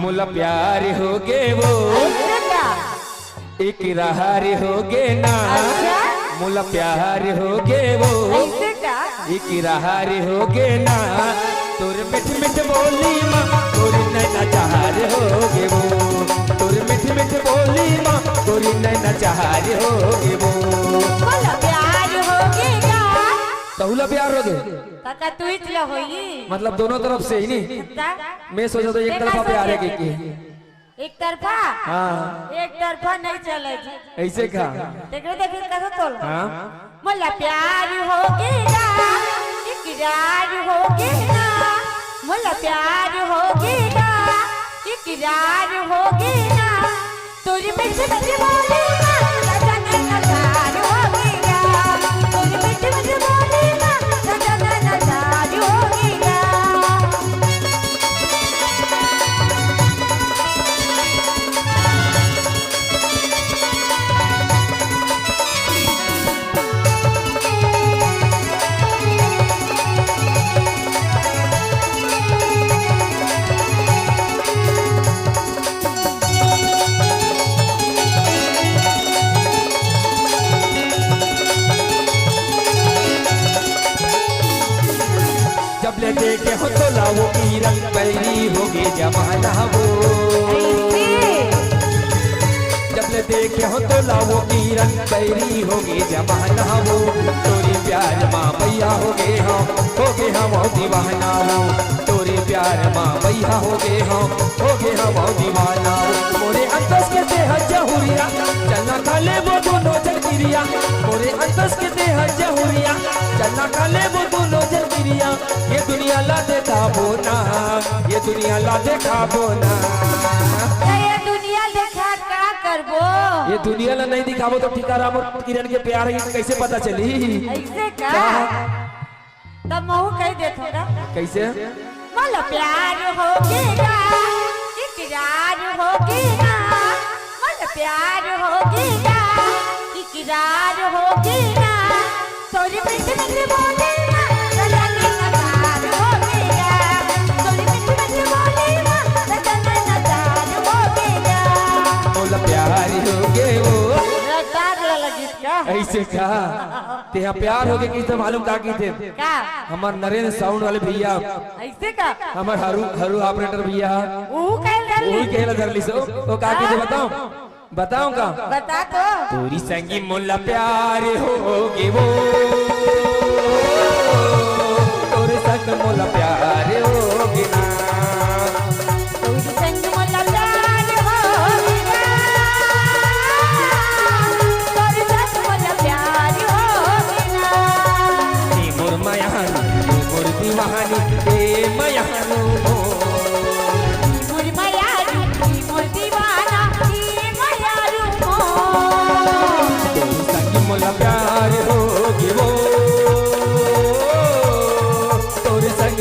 मुला प्यार हो गे वो इकरार हो गे ना। मुला प्यार हो गे वो इकरार हो गे ना। तोर मिठ मिठ बोली माँ तोरी नैना चार हो गे वो। तोर मिठ मिठ बोली माँ तोरी नैना चार हो गे वो। मुला प्यार हो गेगा तहुला प्यार हो गे काका तू इतला होई मतलब दोनों तरफ से ही नहीं। मैं सोचा तो एक तरफा प्यार है कि एक तरफा। हाँ एक तरफा नहीं चले जी ऐसे का देख कैसे तोल। हाँ मुला प्यार हो गेगा इकरार हो गेगा। मुला प्यार हो गेगा इकरार हो गेगा। तोरी मिठ मिठ बोली माँ राजा नजार हो गेगा। तोरी मिठ मिठ बोली माँ राजा नजार हो गेगा। जब ले देखे हो तो लाओ की रंग बैरी हो गे जमाना वो। जब ले देखे हो तो लाओ की रंग बैरी हो गे जमाना वो। तोरे प्यार माँ भैया हो गे हम दीवाना वो। तोरे प्यार माँ भैया हो गे हम दीवाना वो। मोरे अंतस के देह जहुरिया चलना काले वो दोनों जलगिरिया। मोरे अंतस के देह जहुरिया चलना काले वो दोनों जलगिरिया। ये दुनिया ला देखा बोना ये दुनिया ला देखा बोना। ये दुनिया देखा का करबो। ये दुनिया ला नहीं दिखाबो तो टीकाराम और किरण के प्यार है कैसे पता चली। ऐसे का तब महू कह देथो ना कैसे मुला प्यार हो गेगा इकरार हो गेगा। मुला प्यार हो गेगा इकरार हो गेगा। तोरी मिठ मिठ बोली माँ राजा नजार हो गेगा। तोरी मिठ मिठ बोली माँ राजा नजार हो गेगा। मोला प्यार हो गे वो रटार लगी क्या ऐसे का तेहा प्यार हो गे किसे मालूम का की थे का हमार नरेंद्र साउंड वाले भैया ऐसे का हमार हरू ऑपरेटर भैया वो कह दे वही कहला धर लिसो तो का की थे बताओ का बता तो तोरी संगी मुला प्यार हो गे वो। तोरे संग मुला प्यार हो गे ना। तोरी संग मुला प्यार हो गेगा। तोरी संग मुला प्यार हो गेगा। नी मोर मायानी नी मोर दीवानी ए मायानो मोर मायारू मोर दीवाना ई मायारू मो। तोरी संगी मुला प्यार हो गे वो। तोरे संग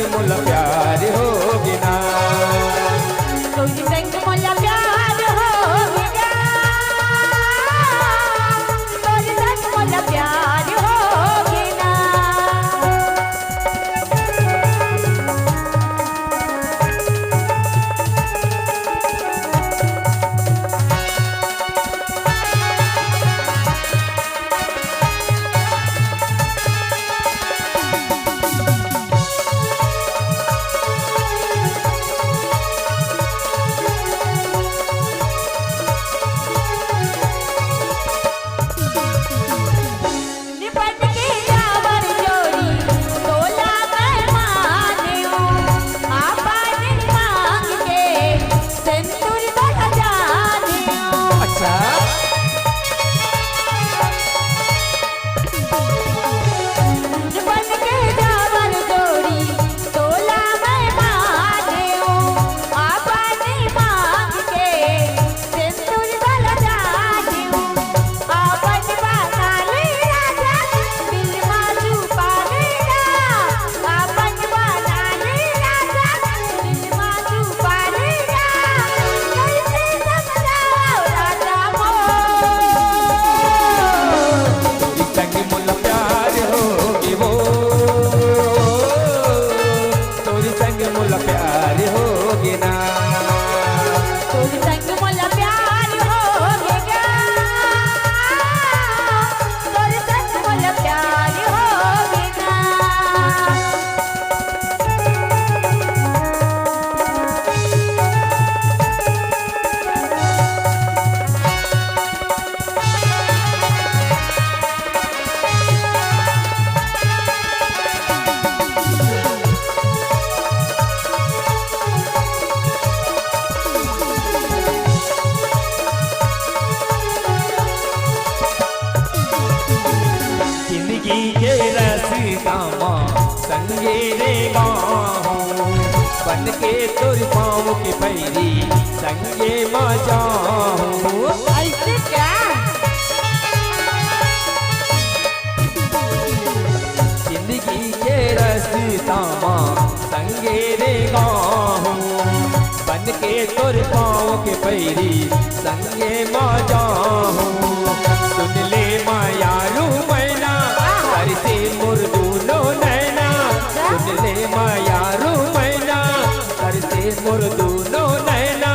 संगे रे गाऊं बन के तोर पाँव के पैरी संगे माँ जाऊं। ऐसे क्या? जिंदगी के रास्ता माँ संगे रे गाऊं बन के तोर पाँव के पैरी संगे माँ जाऊं। सुन ले माँ यारू मैना करते मोर दूनो नैना, सुन ले माँ यारू मैना करते मोर दूनो नैना,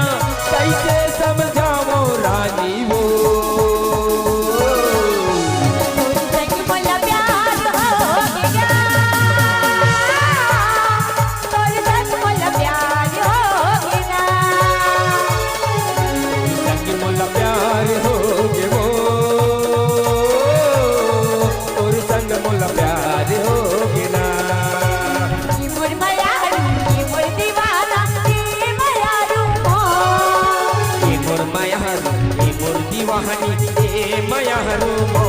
कैसे समझाओ रानी वो दीवानी ए मया रू